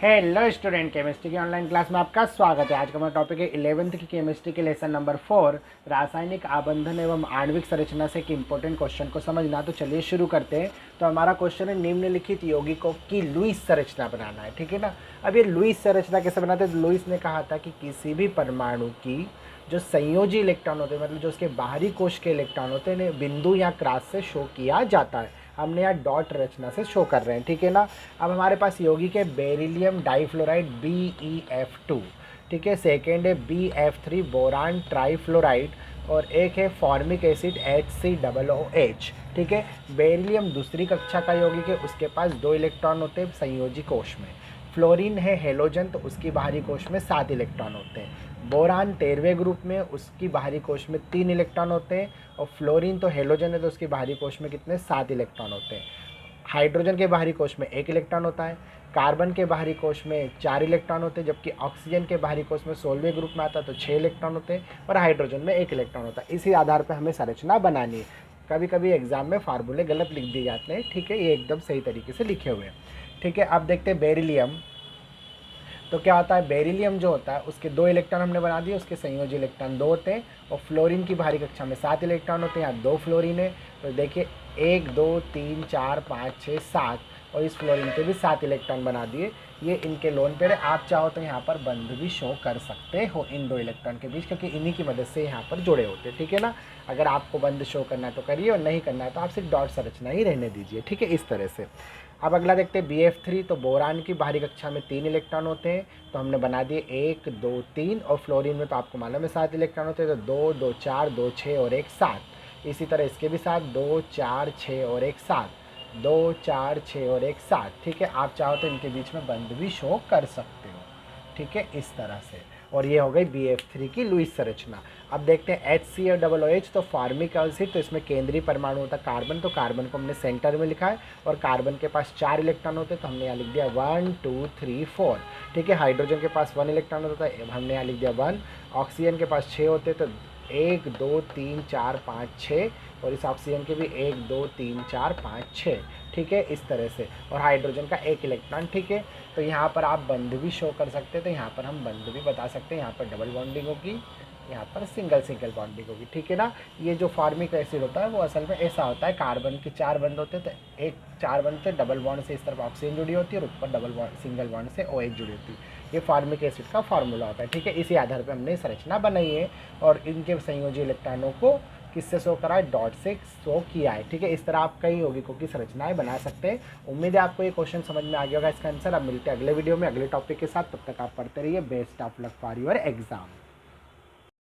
Hello student, chemistry की online class में आपका स्वागत है। आज का हमारा टॉपिक है 11th की केमिस्ट्री के लेसन नंबर 4 रासायनिक आबंधन एवं आणविक संरचना से एक इंपॉर्टेंट क्वेश्चन को समझना। तो चलिए शुरू करते हैं। तो हमारा क्वेश्चन है निम्नलिखित यौगिकों की लुईस संरचना बनाना है, ठीक है ना। अब ये लुईस संरचना कैसे बनाते हैं? तो लुईस ने कहा था कि किसी भी परमाणु की जो संयोजी इलेक्ट्रॉन होते हैं, मतलब जो उसके बाहरी कोश के इलेक्ट्रॉन होते हैं, इन्हें बिंदु या क्रॉस से शो किया जाता है। हमने यहाँ डॉट रचना से शो कर रहे हैं, ठीक है ना। अब हमारे पास यौगिक है बेरिलियम डाइफ्लोराइड BeF2, ठीक है। सेकेंड है BF3 बोरान ट्राईफ्लोराइड, और एक है फॉर्मिक एसिड HCOOH, ठीक है। बेरिलियम दूसरी कक्षा का यौगिक है, उसके पास 2 इलेक्ट्रॉन होते हैं संयोजी कोश में। फ्लोरीन है हेलोजन, तो उसकी बाहरी कोश में 7 इलेक्ट्रॉन होते हैं। बोरान 13वें ग्रुप में, उसकी बाहरी कोश में 3 इलेक्ट्रॉन होते हैं। और फ्लोरीन तो हेलोजन है, तो उसकी बाहरी कोश में कितने? 7 इलेक्ट्रॉन होते हैं। हाइड्रोजन के बाहरी कोश में 1 इलेक्ट्रॉन होता है। कार्बन के बाहरी कोश में 4 इलेक्ट्रॉन होते हैं, जबकि ऑक्सीजन के बाहरी कोश में 16वें ग्रुप में आता है तो 6 इलेक्ट्रॉन होते हैं, और हाइड्रोजन में 1 इलेक्ट्रॉन होता है। इसी आधार पर हमें संरचना बनानी है। कभी कभी एग्जाम में फार्मूले गलत लिख दिए जाते हैं, ठीक है, ये एकदम सही तरीके से लिखे हुए हैं, ठीक है। अब देखते हैं बेरिलियम। तो क्या होता है, बेरिलियम जो होता है उसके 2 इलेक्ट्रॉन हमने बना दिए, उसके संयोजी इलेक्ट्रॉन 2 होते हैं। और फ्लोरीन की बाहरी कक्षा में 7 इलेक्ट्रॉन होते हैं, यहाँ 2 फ्लोरीन है। तो देखिए 1 2 3 4 5 6 7, और इस फ्लोरीन के भी 7 इलेक्ट्रॉन बना दिए। ये इनके लोन पेयर है। आप चाहो तो यहाँ पर बंध भी शो कर सकते हो इन 2 इलेक्ट्रॉन के बीच, क्योंकि इन्हीं की मदद से यहाँ पर जुड़े होते हैं, ठीक है ना। अगर आपको बंध शो करना है तो करिए, और नहीं करना है तो आप सिर्फ डॉट संरचना ही रहने दीजिए, ठीक है, इस तरह से। अब अगला देखते हैं BF3। तो बोरान की बाहरी कक्षा में 3 इलेक्ट्रॉन होते हैं, तो हमने बना दिए 1 2 3। और फ्लोरीन में तो आपको मालूम है 7 इलेक्ट्रॉन होते हैं, तो 2 2 4 2 6 और 1 7। इसी तरह इसके भी 7 2 4 6 और 1 7, 2 4 6 और 1 7, ठीक है। आप चाहो तो इनके बीच में बंध भी शो कर सकते हो, ठीक है, इस तरह से। और ये हो गई BF3 की लुईस संरचना। अब देखते हैं HCOOH। तो फॉर्मिक एसिड, तो इसमें केंद्रीय परमाणु होता है कार्बन, तो कार्बन को हमने सेंटर में लिखा है। और कार्बन के पास 4 इलेक्ट्रॉन होते हैं, तो हमने यहाँ लिख दिया 1 2 3 4, ठीक है। हाइड्रोजन के पास 1 इलेक्ट्रॉन होता है, हमने यहाँ लिख दिया 1। ऑक्सीजन के पास 6 होते हैं, तो 1 2 3 4 5 6, और इस ऑक्सीजन के भी 1 2 3 4 5 6, ठीक है, इस तरह से। और हाइड्रोजन का 1 इलेक्ट्रॉन, ठीक है। तो यहाँ पर आप बंध भी शो कर सकते हैं, तो यहाँ पर हम बंध भी बता सकते हैं। यहाँ पर डबल बॉन्डिंग होगी, यहाँ पर सिंगल बॉन्डिंग होगी, ठीक है ना। ये जो फॉर्मिक एसिड होता है वो असल में ऐसा होता है, कार्बन के 4 बंध होते हैं, तो एक 4 बंध से डबल बॉन्ड से इस तरफ ऑक्सीजन जुड़ी होती है, और ऊपर डबल बॉन्ड सिंगल बॉन्ड से OH जुड़ी होती है। ये फॉर्मिक एसिड का फार्मूला होता है, ठीक है। इसी आधार पर हमने संरचना बनाई है, और इनके संयोजी इलेक्ट्रॉनों को किससे शो करा है? डॉट से शो किया है, ठीक है। इस तरह आप कई यौगिकों की संरचनाएं बना सकते हैं। उम्मीद है आपको ये क्वेश्चन समझ में आ गया होगा इसका आंसर। अब मिलते हैं अगले वीडियो में अगले टॉपिक के साथ। तब तक आप पढ़ते रहिए। Best of luck for your exam.